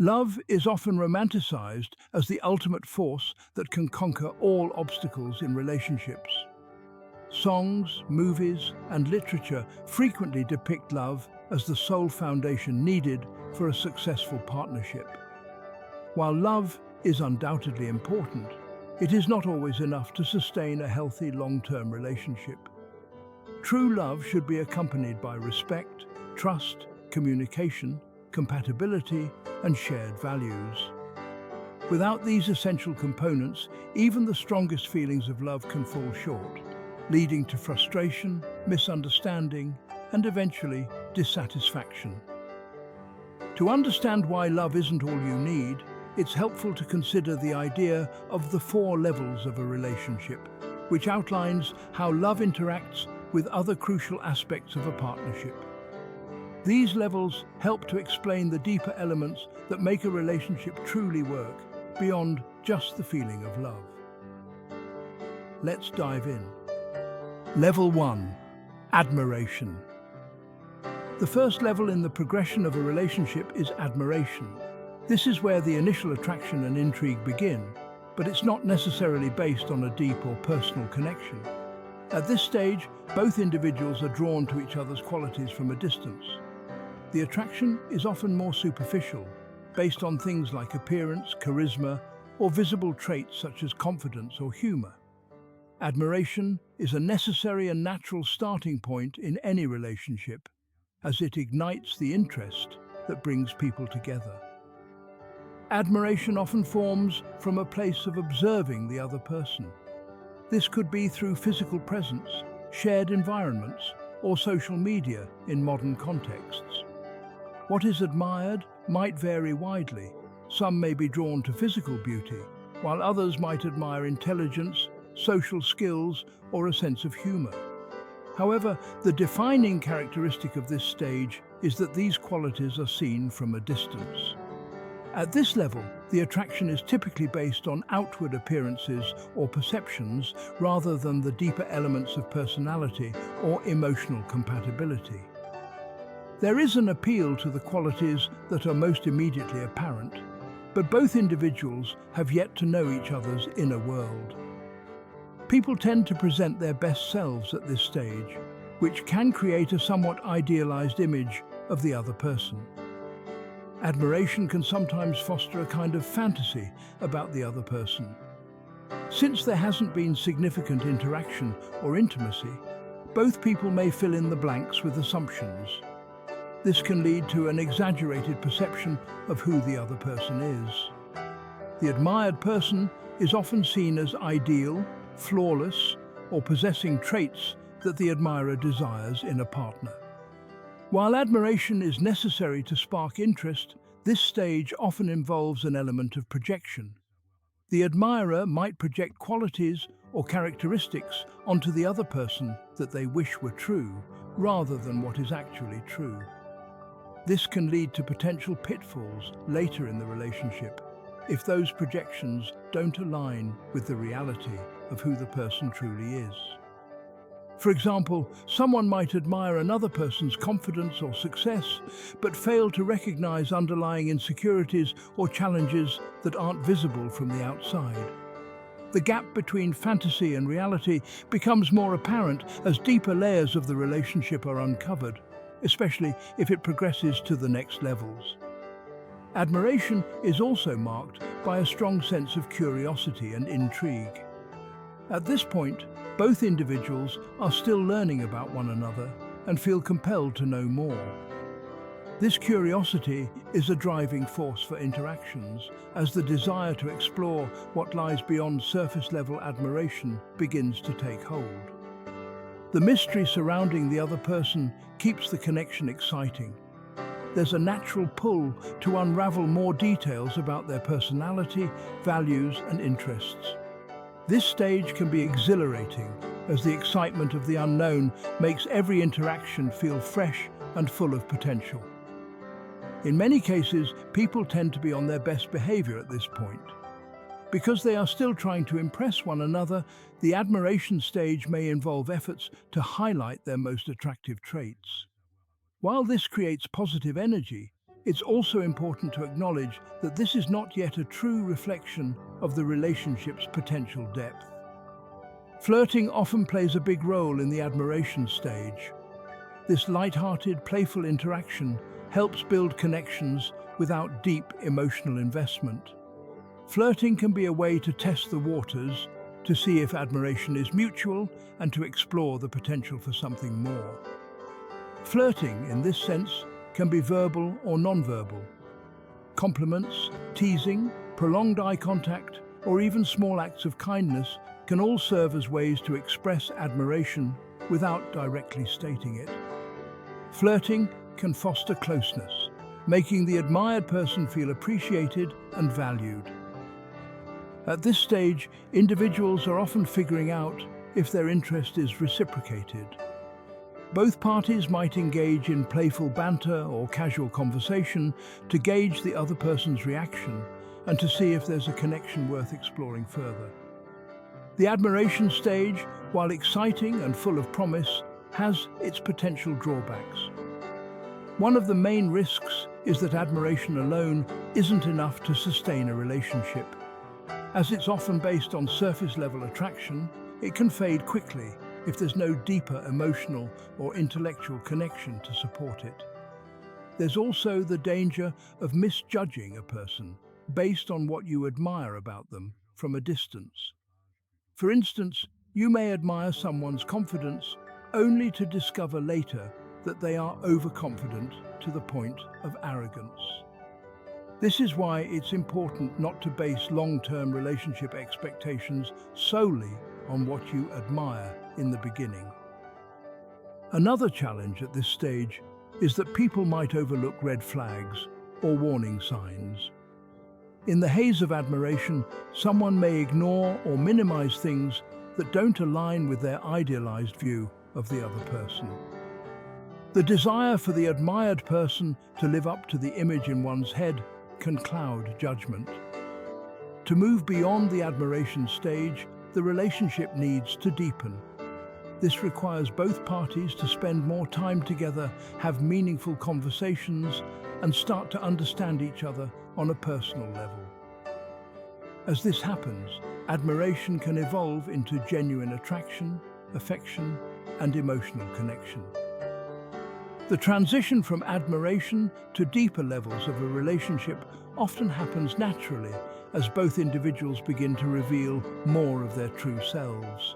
Love is often romanticized as the ultimate force that can conquer all obstacles in relationships. Songs, movies, and literature frequently depict love as the sole foundation needed for a successful partnership. While love is undoubtedly important, it is not always enough to sustain a healthy long-term relationship. True love should be accompanied by respect, trust, communication, compatibility, and shared values. Without these essential components, even the strongest feelings of love can fall short, leading to frustration, misunderstanding, and eventually dissatisfaction. To understand why love isn't all you need, it's helpful to consider the idea of the four levels of a relationship, which outlines how love interacts with other crucial aspects of a partnership. These levels help to explain the deeper elements that make a relationship truly work, beyond just the feeling of love. Let's dive in. Level 1. Admiration. The first level in the progression of a relationship is admiration. This is where the initial attraction and intrigue begin, but it's not necessarily based on a deep or personal connection. At this stage, both individuals are drawn to each other's qualities from a distance. The attraction is often more superficial, based on things like appearance, charisma, or visible traits such as confidence or humor. Admiration is a necessary and natural starting point in any relationship, as it ignites the interest that brings people together. Admiration often forms from a place of observing the other person. This could be through physical presence, shared environments, or social media in modern contexts. What is admired might vary widely. Some may be drawn to physical beauty, while others might admire intelligence, social skills, or a sense of humor. However, the defining characteristic of this stage is that these qualities are seen from a distance. At this level, the attraction is typically based on outward appearances or perceptions rather than the deeper elements of personality or emotional compatibility. There is an appeal to the qualities that are most immediately apparent, but both individuals have yet to know each other's inner world. People tend to present their best selves at this stage, which can create a somewhat idealized image of the other person. Admiration can sometimes foster a kind of fantasy about the other person. Since there hasn't been significant interaction or intimacy, both people may fill in the blanks with assumptions. This can lead to an exaggerated perception of who the other person is. The admired person is often seen as ideal, flawless, or possessing traits that the admirer desires in a partner. While admiration is necessary to spark interest, this stage often involves an element of projection. The admirer might project qualities or characteristics onto the other person that they wish were true, rather than what is actually true. This can lead to potential pitfalls later in the relationship if those projections don't align with the reality of who the person truly is. For example, someone might admire another person's confidence or success, but fail to recognize underlying insecurities or challenges that aren't visible from the outside. The gap between fantasy and reality becomes more apparent as deeper layers of the relationship are uncovered, especially if it progresses to the next levels. Admiration is also marked by a strong sense of curiosity and intrigue. At this point, both individuals are still learning about one another and feel compelled to know more. This curiosity is a driving force for interactions, as the desire to explore what lies beyond surface-level admiration begins to take hold. The mystery surrounding the other person keeps the connection exciting. There's a natural pull to unravel more details about their personality, values, and interests. This stage can be exhilarating, as the excitement of the unknown makes every interaction feel fresh and full of potential. In many cases, people tend to be on their best behavior at this point. Because they are still trying to impress one another, the admiration stage may involve efforts to highlight their most attractive traits. While this creates positive energy, It's also important to acknowledge that this is not yet a true reflection of the relationship's potential depth. Flirting often plays a big role in the admiration stage. This light-hearted, playful interaction helps build connections without deep emotional investment. Flirting can be a way to test the waters, to see if admiration is mutual and to explore the potential for something more. Flirting, in this sense, can be verbal or non-verbal. Compliments, teasing, prolonged eye contact, or even small acts of kindness can all serve as ways to express admiration without directly stating it. Flirting can foster closeness, making the admired person feel appreciated and valued. At this stage, individuals are often figuring out if their interest is reciprocated. Both parties might engage in playful banter or casual conversation to gauge the other person's reaction and to see if there's a connection worth exploring further. The admiration stage, while exciting and full of promise, has its potential drawbacks. One of the main risks is that admiration alone isn't enough to sustain a relationship. As it's often based on surface-level attraction, it can fade quickly if there's no deeper emotional or intellectual connection to support it. There's also the danger of misjudging a person based on what you admire about them from a distance. For instance, you may admire someone's confidence only to discover later that they are overconfident to the point of arrogance. This is why it's important not to base long-term relationship expectations solely on what you admire in the beginning. Another challenge at this stage is that people might overlook red flags or warning signs. In the haze of admiration, someone may ignore or minimize things that don't align with their idealized view of the other person. The desire for the admired person to live up to the image in one's head can cloud judgment. To move beyond the admiration stage, the relationship needs to deepen. This requires both parties to spend more time together, have meaningful conversations, and start to understand each other on a personal level. As this happens, admiration can evolve into genuine attraction, affection, and emotional connection. The transition from admiration to deeper levels of a relationship often happens naturally as both individuals begin to reveal more of their true selves.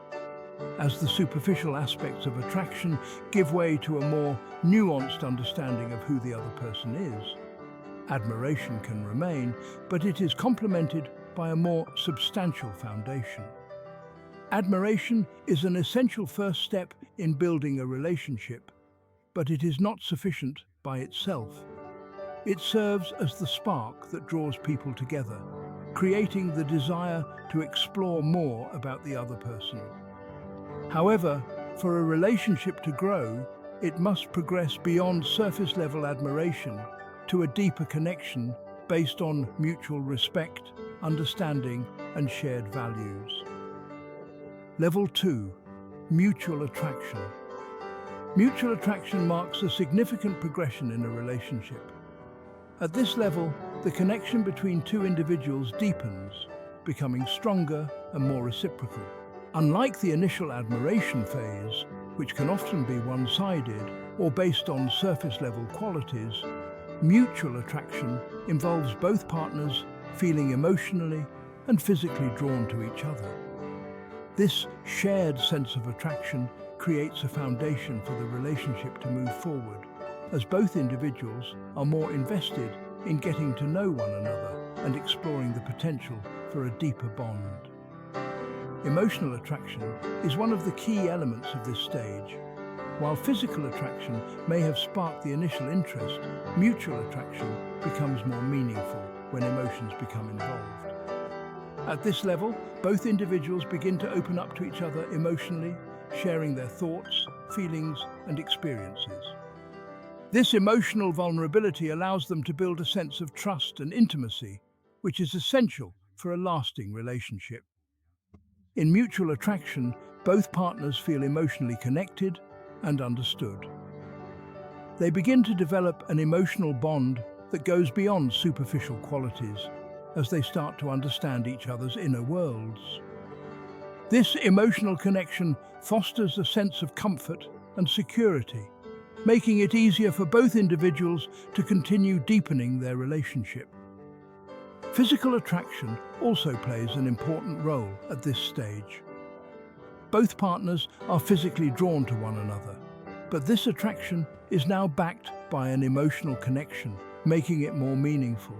As the superficial aspects of attraction give way to a more nuanced understanding of who the other person is, admiration can remain, but it is complemented by a more substantial foundation. Admiration is an essential first step in building a relationship, but it is not sufficient by itself. It serves as the spark that draws people together, creating the desire to explore more about the other person. However, for a relationship to grow, it must progress beyond surface-level admiration to a deeper connection based on mutual respect, understanding, and shared values. Level 2. Mutual attraction. Mutual attraction marks a significant progression in a relationship. At this level, the connection between two individuals deepens, becoming stronger and more reciprocal. Unlike the initial admiration phase, which can often be one-sided or based on surface-level qualities, mutual attraction involves both partners feeling emotionally and physically drawn to each other. This shared sense of attraction creates a foundation for the relationship to move forward, as both individuals are more invested in getting to know one another and exploring the potential for a deeper bond. Emotional attraction is one of the key elements of this stage. While physical attraction may have sparked the initial interest, mutual attraction becomes more meaningful when emotions become involved. At this level, both individuals begin to open up to each other emotionally, sharing their thoughts, feelings, and experiences. This emotional vulnerability allows them to build a sense of trust and intimacy, which is essential for a lasting relationship. In mutual attraction, both partners feel emotionally connected and understood. They begin to develop an emotional bond that goes beyond superficial qualities as they start to understand each other's inner worlds. This emotional connection fosters a sense of comfort and security, making it easier for both individuals to continue deepening their relationship. Physical attraction also plays an important role at this stage. Both partners are physically drawn to one another, but this attraction is now backed by an emotional connection, making it more meaningful.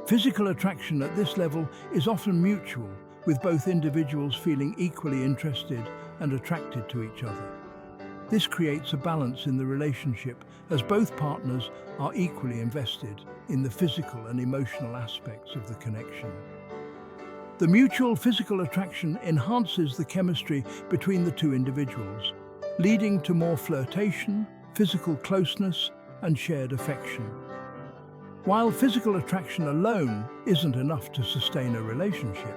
Physical attraction at this level is often mutual, with both individuals feeling equally interested and attracted to each other. This creates a balance in the relationship as both partners are equally invested in the physical and emotional aspects of the connection. The mutual physical attraction enhances the chemistry between the two individuals, leading to more flirtation, physical closeness, and shared affection. While physical attraction alone isn't enough to sustain a relationship,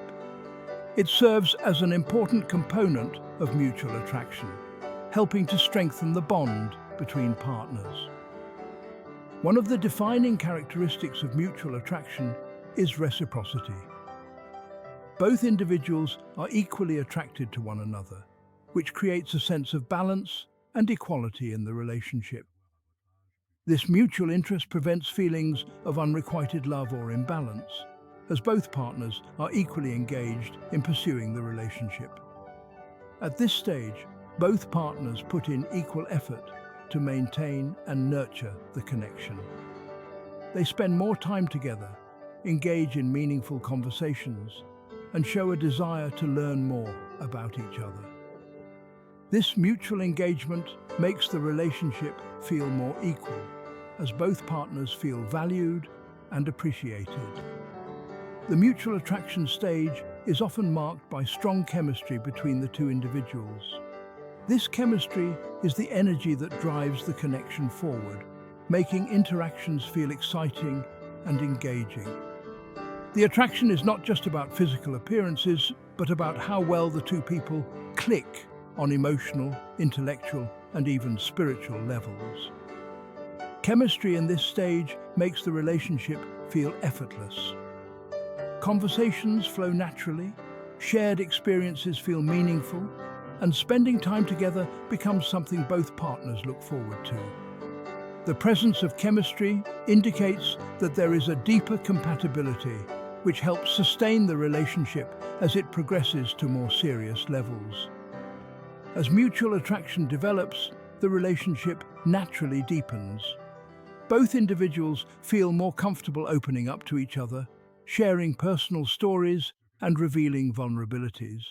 it serves as an important component of mutual attraction, helping to strengthen the bond between partners. One of the defining characteristics of mutual attraction is reciprocity. Both individuals are equally attracted to one another, which creates a sense of balance and equality in the relationship. This mutual interest prevents feelings of unrequited love or imbalance, as both partners are equally engaged in pursuing the relationship. At this stage, both partners put in equal effort to maintain and nurture the connection. They spend more time together, engage in meaningful conversations, and show a desire to learn more about each other. This mutual engagement makes the relationship feel more equal, as both partners feel valued and appreciated. The mutual attraction stage is often marked by strong chemistry between the two individuals. This chemistry is the energy that drives the connection forward, making interactions feel exciting and engaging. The attraction is not just about physical appearances, but about how well the two people click on emotional, intellectual, and even spiritual levels. Chemistry in this stage makes the relationship feel effortless. Conversations flow naturally, shared experiences feel meaningful, and spending time together becomes something both partners look forward to. The presence of chemistry indicates that there is a deeper compatibility, which helps sustain the relationship as it progresses to more serious levels. As mutual attraction develops, the relationship naturally deepens. Both individuals feel more comfortable opening up to each other, sharing personal stories and revealing vulnerabilities.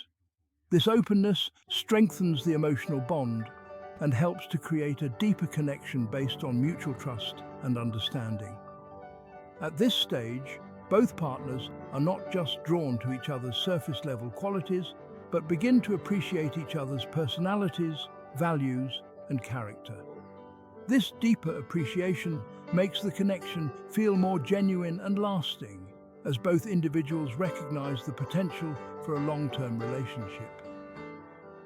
This openness strengthens the emotional bond and helps to create a deeper connection based on mutual trust and understanding. At this stage, both partners are not just drawn to each other's surface-level qualities, but begin to appreciate each other's personalities, values, and character. This deeper appreciation makes the connection feel more genuine and lasting, as both individuals recognize the potential for a long-term relationship.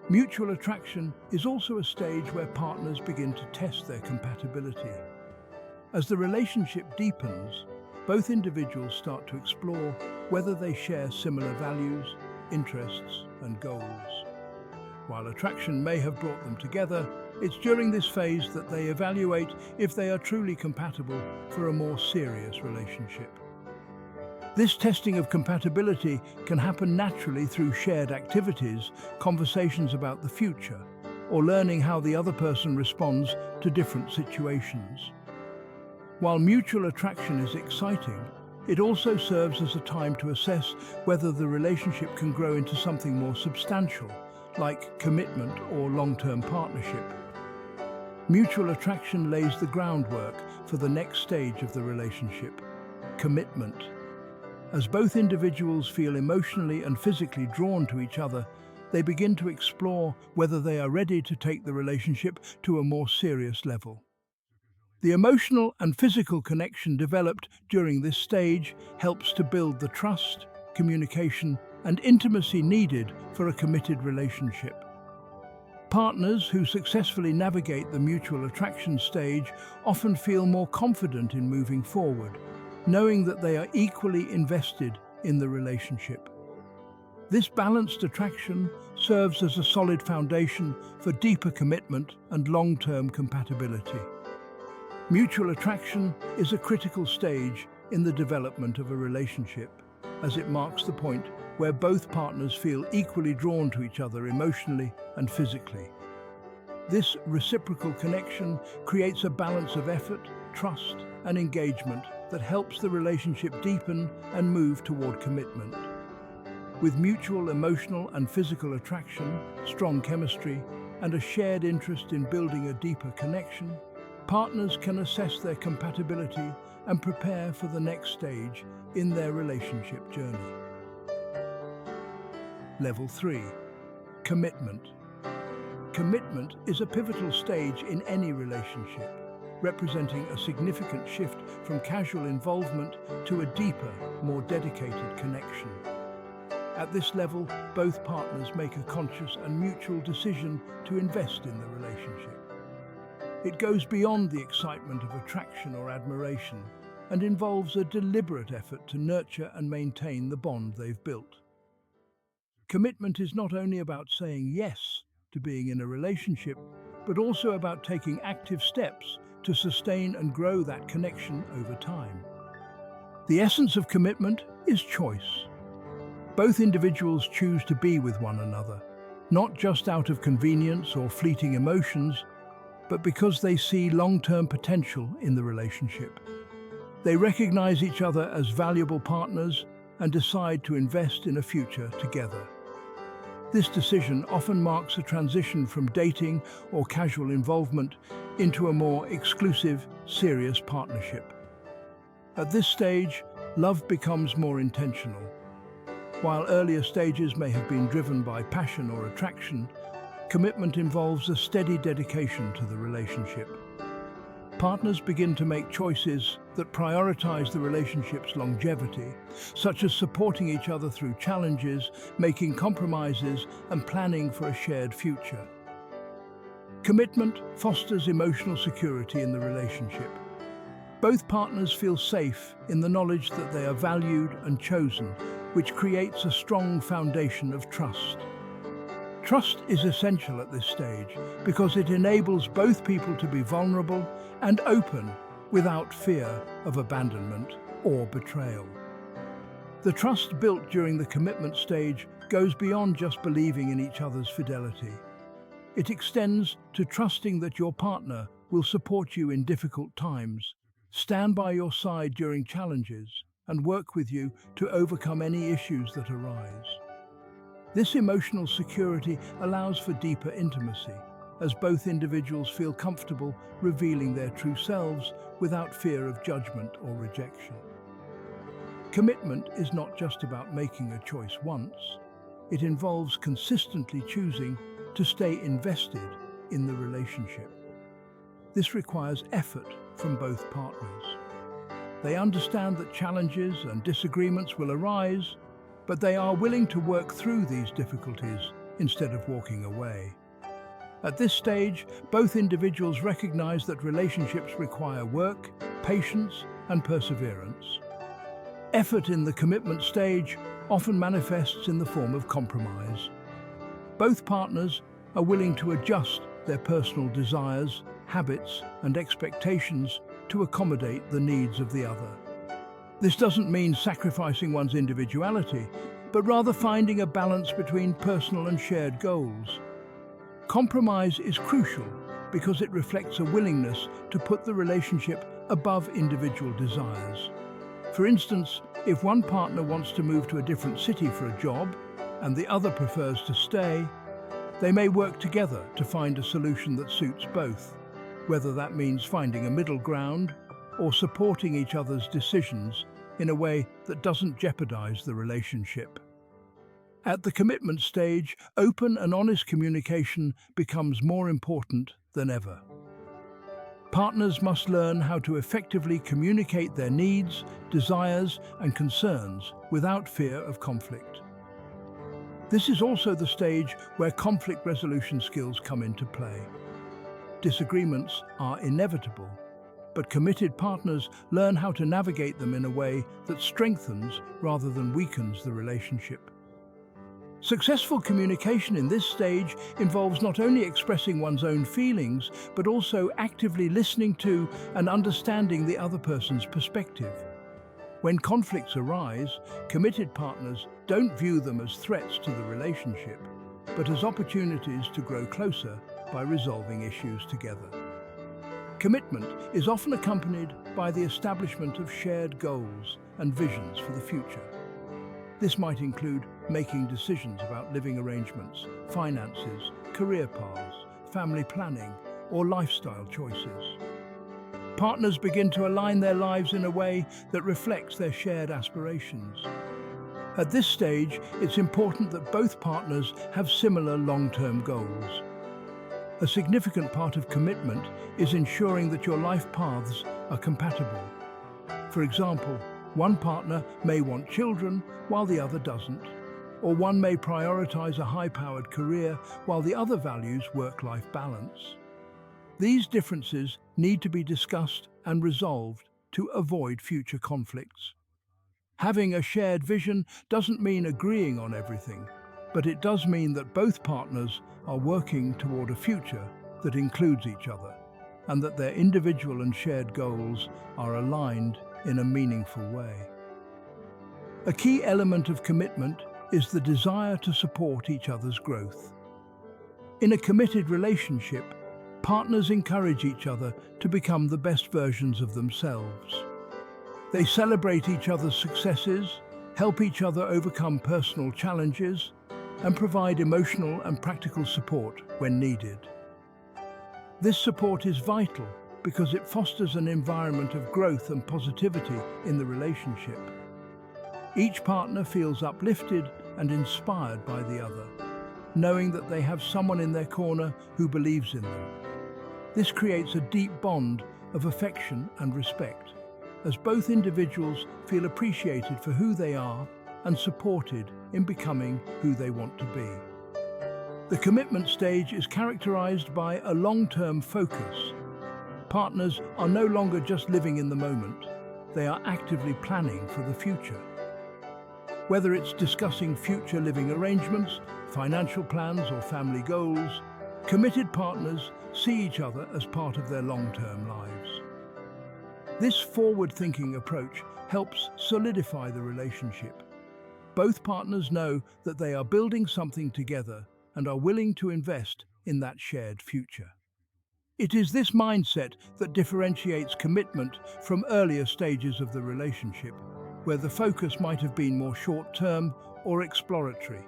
Mutual attraction is also a stage where partners begin to test their compatibility. As the relationship deepens, both individuals start to explore whether they share similar values, interests, and goals. While attraction may have brought them together, it's during this phase that they evaluate if they are truly compatible for a more serious relationship. This testing of compatibility can happen naturally through shared activities, conversations about the future, or learning how the other person responds to different situations. While mutual attraction is exciting, it also serves as a time to assess whether the relationship can grow into something more substantial, like commitment or long-term partnership. Mutual attraction lays the groundwork for the next stage of the relationship, commitment. As both individuals feel emotionally and physically drawn to each other, they begin to explore whether they are ready to take the relationship to a more serious level. The emotional and physical connection developed during this stage helps to build the trust, communication, and intimacy needed for a committed relationship. Partners who successfully navigate the mutual attraction stage often feel more confident in moving forward, knowing that they are equally invested in the relationship. This balanced attraction serves as a solid foundation for deeper commitment and long-term compatibility. Mutual attraction is a critical stage in the development of a relationship, as it marks the point where both partners feel equally drawn to each other emotionally and physically. This reciprocal connection creates a balance of effort, trust, and engagement that helps the relationship deepen and move toward commitment. With mutual emotional and physical attraction, strong chemistry, and a shared interest in building a deeper connection, partners can assess their compatibility and prepare for the next stage in their relationship journey. Level 3. Commitment. Commitment is a pivotal stage in any relationship, representing a significant shift from casual involvement to a deeper, more dedicated connection. At this level, both partners make a conscious and mutual decision to invest in the relationship. It goes beyond the excitement of attraction or admiration and involves a deliberate effort to nurture and maintain the bond they've built. Commitment is not only about saying yes to being in a relationship, but also about taking active steps to sustain and grow that connection over time. The essence of commitment is choice. Both individuals choose to be with one another, not just out of convenience or fleeting emotions, but because they see long-term potential in the relationship. They recognize each other as valuable partners and decide to invest in a future together. This decision often marks a transition from dating or casual involvement into a more exclusive, serious partnership. At this stage, love becomes more intentional. While earlier stages may have been driven by passion or attraction, commitment involves a steady dedication to the relationship. Partners begin to make choices that prioritize the relationship's longevity, such as supporting each other through challenges, making compromises, and planning for a shared future. Commitment fosters emotional security in the relationship. Both partners feel safe in the knowledge that they are valued and chosen, which creates a strong foundation of trust. Trust is essential at this stage because it enables both people to be vulnerable and open without fear of abandonment or betrayal. The trust built during the commitment stage goes beyond just believing in each other's fidelity. It extends to trusting that your partner will support you in difficult times, stand by your side during challenges, and work with you to overcome any issues that arise. This emotional security allows for deeper intimacy, as both individuals feel comfortable revealing their true selves without fear of judgment or rejection. Commitment is not just about making a choice once. It involves consistently choosing to stay invested in the relationship. This requires effort from both partners. They understand that challenges and disagreements will arise, but they are willing to work through these difficulties instead of walking away. At this stage, both individuals recognize that relationships require work, patience, and perseverance. Effort in the commitment stage often manifests in the form of compromise. Both partners are willing to adjust their personal desires, habits, and expectations to accommodate the needs of the other. This doesn't mean sacrificing one's individuality, but rather finding a balance between personal and shared goals. Compromise is crucial because it reflects a willingness to put the relationship above individual desires. For instance, if one partner wants to move to a different city for a job and the other prefers to stay, they may work together to find a solution that suits both, whether that means finding a middle ground or supporting each other's decisions in a way that doesn't jeopardize the relationship. At the commitment stage, open and honest communication becomes more important than ever. Partners must learn how to effectively communicate their needs, desires, and concerns without fear of conflict. This is also the stage where conflict resolution skills come into play. Disagreements are inevitable, but committed partners learn how to navigate them in a way that strengthens rather than weakens the relationship. Successful communication in this stage involves not only expressing one's own feelings, but also actively listening to and understanding the other person's perspective. When conflicts arise, committed partners don't view them as threats to the relationship, but as opportunities to grow closer by resolving issues together. Commitment is often accompanied by the establishment of shared goals and visions for the future. This might include making decisions about living arrangements, finances, career paths, family planning, or lifestyle choices. Partners begin to align their lives in a way that reflects their shared aspirations. At this stage, it's important that both partners have similar long-term goals. A significant part of commitment is ensuring that your life paths are compatible. For example, one partner may want children while the other doesn't, or one may prioritize a high-powered career while the other values work-life balance. These differences need to be discussed and resolved to avoid future conflicts. Having a shared vision doesn't mean agreeing on everything, but it does mean that both partners are working toward a future that includes each other, and that their individual and shared goals are aligned in a meaningful way. A key element of commitment is the desire to support each other's growth. In a committed relationship, partners encourage each other to become the best versions of themselves. They celebrate each other's successes, help each other overcome personal challenges, and provide emotional and practical support when needed. This support is vital because it fosters an environment of growth and positivity in the relationship. Each partner feels uplifted and inspired by the other, knowing that they have someone in their corner who believes in them. This creates a deep bond of affection and respect, as both individuals feel appreciated for who they are and supported in becoming who they want to be. The commitment stage is characterized by a long-term focus. Partners are no longer just living in the moment, they are actively planning for the future. Whether it's discussing future living arrangements, financial plans, or family goals, committed partners see each other as part of their long-term lives. This forward-thinking approach helps solidify the relationship. Both partners know that they are building something together and are willing to invest in that shared future. It is this mindset that differentiates commitment from earlier stages of the relationship, where the focus might have been more short-term or exploratory.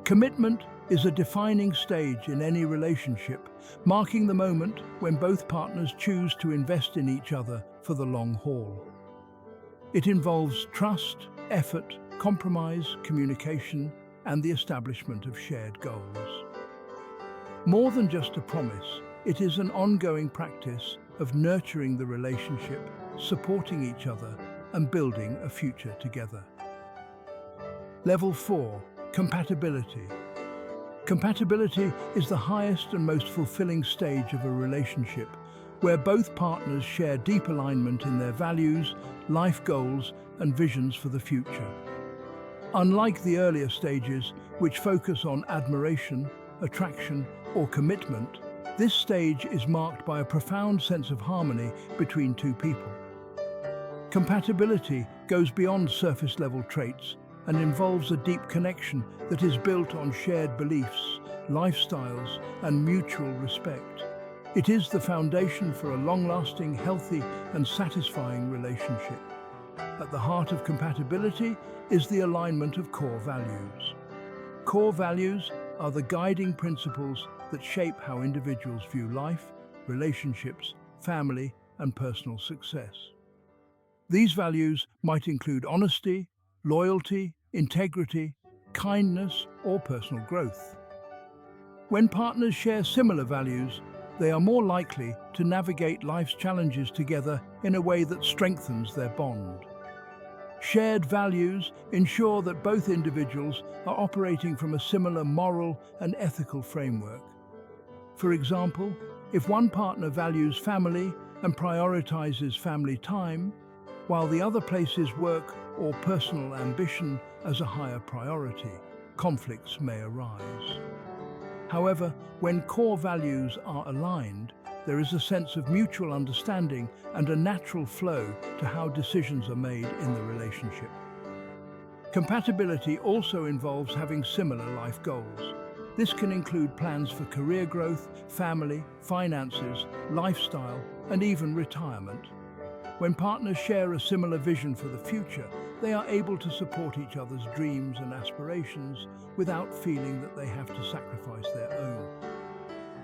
Commitment is a defining stage in any relationship, marking the moment when both partners choose to invest in each other for the long haul. It involves trust, effort, compromise, communication, and the establishment of shared goals. More than just a promise, it is an ongoing practice of nurturing the relationship, supporting each other, and building a future together. Level 4. Compatibility. Compatibility is the highest and most fulfilling stage of a relationship, where both partners share deep alignment in their values, life goals, and visions for the future. Unlike the earlier stages, which focus on admiration, attraction, or commitment, this stage is marked by a profound sense of harmony between two people. Compatibility goes beyond surface-level traits and involves a deep connection that is built on shared beliefs, lifestyles, and mutual respect. It is the foundation for a long-lasting, healthy, and satisfying relationship. At the heart of compatibility is the alignment of core values. Core values are the guiding principles that shape how individuals view life, relationships, family, and personal success. These values might include honesty, loyalty, integrity, kindness, or personal growth. When partners share similar values, they are more likely to navigate life's challenges together in a way that strengthens their bond. Shared values ensure that both individuals are operating from a similar moral and ethical framework. For example, if one partner values family and prioritizes family time, while the other places work or personal ambition as a higher priority, conflicts may arise. However, when core values are aligned, there is a sense of mutual understanding and a natural flow to how decisions are made in the relationship. Compatibility also involves having similar life goals. This can include plans for career growth, family, finances, lifestyle, and even retirement. When partners share a similar vision for the future, they are able to support each other's dreams and aspirations without feeling that they have to sacrifice their own.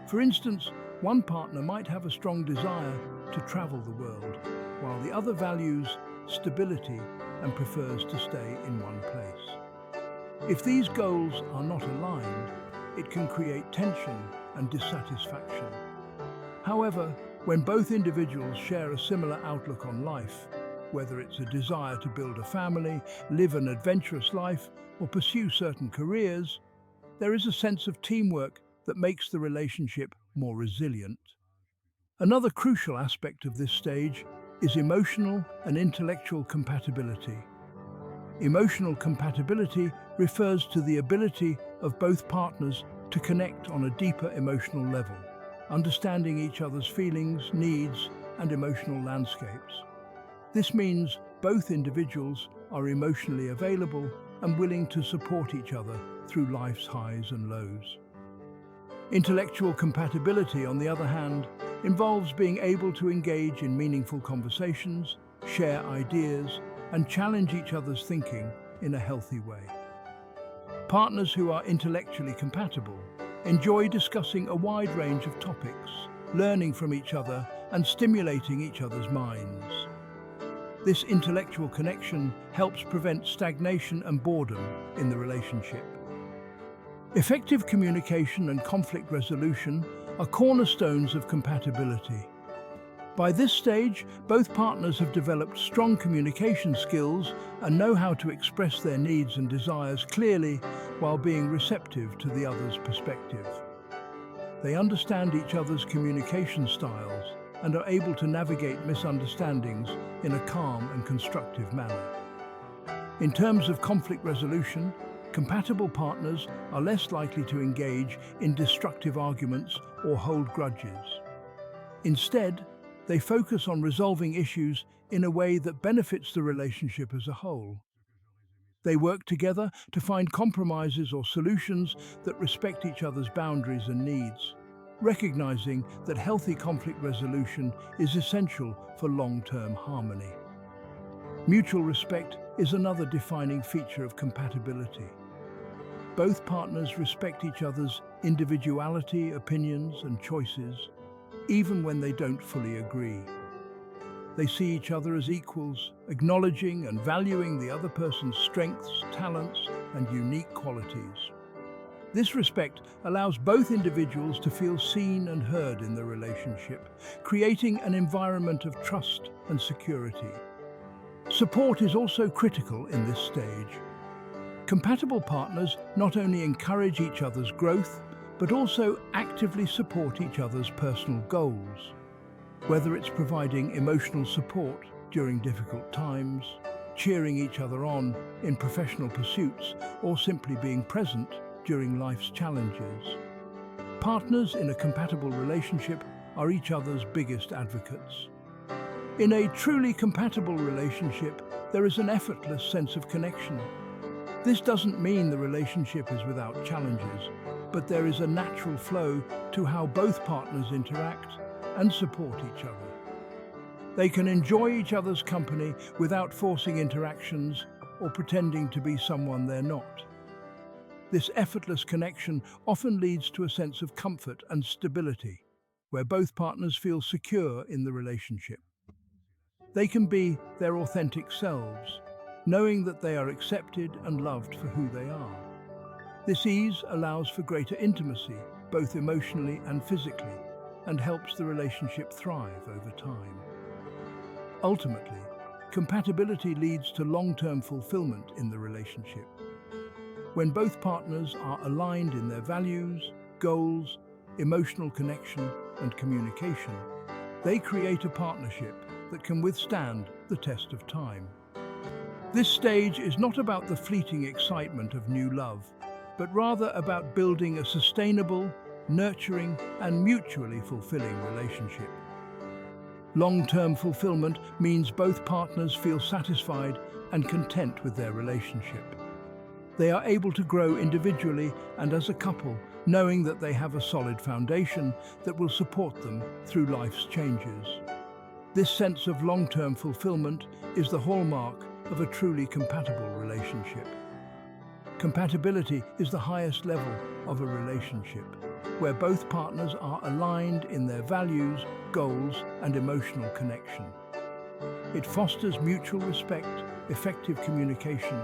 For instance, one partner might have a strong desire to travel the world, while the other values stability and prefers to stay in one place. If these goals are not aligned, it can create tension and dissatisfaction. However, when both individuals share a similar outlook on life, whether it's a desire to build a family, live an adventurous life, or pursue certain careers, there is a sense of teamwork that makes the relationship more resilient. Another crucial aspect of this stage is emotional and intellectual compatibility. Emotional compatibility refers to the ability of both partners to connect on a deeper emotional level, understanding each other's feelings, needs, and emotional landscapes. This means both individuals are emotionally available and willing to support each other through life's highs and lows. Intellectual compatibility, on the other hand, involves being able to engage in meaningful conversations, share ideas, and challenge each other's thinking in a healthy way. Partners who are intellectually compatible enjoy discussing a wide range of topics, learning from each other and stimulating each other's minds. This intellectual connection helps prevent stagnation and boredom in the relationship. Effective communication and conflict resolution are cornerstones of compatibility. By this stage, both partners have developed strong communication skills and know how to express their needs and desires clearly while being receptive to the other's perspective. They understand each other's communication styles and are able to navigate misunderstandings in a calm and constructive manner. In terms of conflict resolution, compatible partners are less likely to engage in destructive arguments or hold grudges. Instead, they focus on resolving issues in a way that benefits the relationship as a whole. They work together to find compromises or solutions that respect each other's boundaries and needs, recognizing that healthy conflict resolution is essential for long-term harmony. Mutual respect is another defining feature of compatibility. Both partners respect each other's individuality, opinions, and choices, even when they don't fully agree. They see each other as equals, acknowledging and valuing the other person's strengths, talents, and unique qualities. This respect allows both individuals to feel seen and heard in the relationship, creating an environment of trust and security. Support is also critical in this stage. Compatible partners not only encourage each other's growth, but also actively support each other's personal goals. Whether it's providing emotional support during difficult times, cheering each other on in professional pursuits, or simply being present during life's challenges. Partners in a compatible relationship are each other's biggest advocates. In a truly compatible relationship, there is an effortless sense of connection. This doesn't mean the relationship is without challenges, but there is a natural flow to how both partners interact and support each other. They can enjoy each other's company without forcing interactions or pretending to be someone they're not. This effortless connection often leads to a sense of comfort and stability, where both partners feel secure in the relationship. They can be their authentic selves, knowing that they are accepted and loved for who they are. This ease allows for greater intimacy, both emotionally and physically, and helps the relationship thrive over time. Ultimately, Compatibility leads to long-term fulfillment in the relationship. When both partners are aligned in their values, goals, emotional connection, and communication, they create a partnership that can withstand the test of time. This stage is not about the fleeting excitement of new love, but rather about building a sustainable, nurturing, and mutually fulfilling relationship. Long-term fulfillment means both partners feel satisfied and content with their relationship. They are able to grow individually and as a couple, knowing that they have a solid foundation that will support them through life's changes. This sense of long-term fulfillment is the hallmark of a truly compatible relationship. Compatibility is the highest level of a relationship, where both partners are aligned in their values, goals, and emotional connection. It fosters mutual respect, effective communication,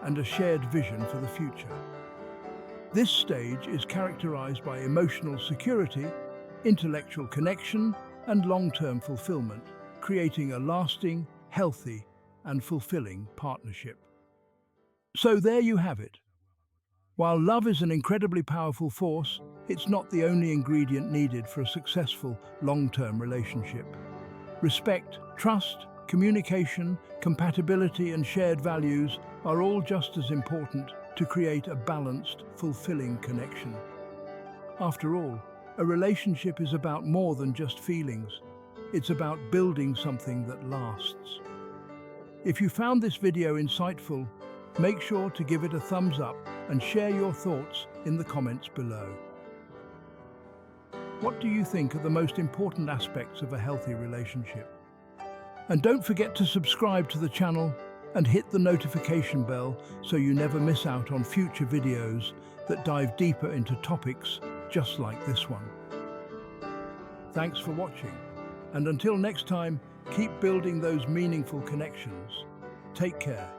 and a shared vision for the future. This stage is characterized by emotional security, intellectual connection, and long-term fulfillment, creating a lasting, healthy, and fulfilling partnership. So there you have it. While love is an incredibly powerful force, it's not the only ingredient needed for a successful, long-term relationship. Respect, trust, communication, compatibility, and shared values are all just as important to create a balanced, fulfilling connection. After all, a relationship is about more than just feelings. It's about building something that lasts. If you found this video insightful, make sure to give it a thumbs up and share your thoughts in the comments below. What do you think are the most important aspects of a healthy relationship? And don't forget to subscribe to the channel and hit the notification bell so you never miss out on future videos that dive deeper into topics just like this one. Thanks for watching, and until next time, keep building those meaningful connections. Take care.